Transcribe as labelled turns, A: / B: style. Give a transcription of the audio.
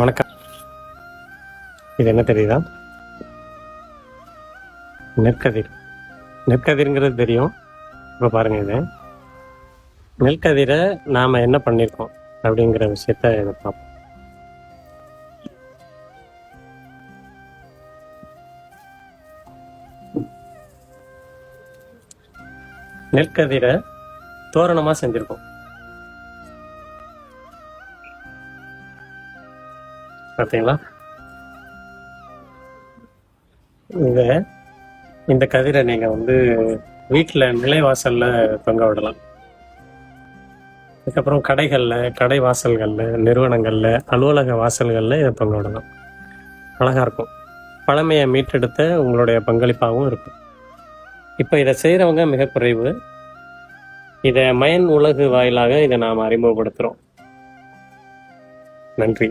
A: வணக்கம். இது என்ன தெரியுதா? நெற்கதிர். நெற்கதிர்ங்கிறது தெரியும். இப்போ பாருங்க, இது நெற்கதிரை நாம் என்ன பண்ணியிருக்கோம் அப்படிங்கிற விஷயத்த இதை பார்ப்போம். நெற்கதிரை தோரணமாக செஞ்சுருக்கோம். பார்த்தீங்களா? இந்த கதிரை நீங்கள் வீட்டில் நிலைவாசலில் தொங்க விடலாம். அதுக்கப்புறம் கடைகளில், கடை வாசல்களில், நிறுவனங்களில், அலுவலக வாசல்களில் இதை தொங்க விடலாம். அழகாக இருக்கும். பழமையை மீட்டெடுத்த உங்களுடைய பங்களிப்பாகவும் இருக்கும். இப்போ இதை செய்கிறவங்க மிக குறைவு. இதை மயன் உலகு வாயிலாக இதை நாம் அறிமுகப்படுத்துகிறோம். நன்றி.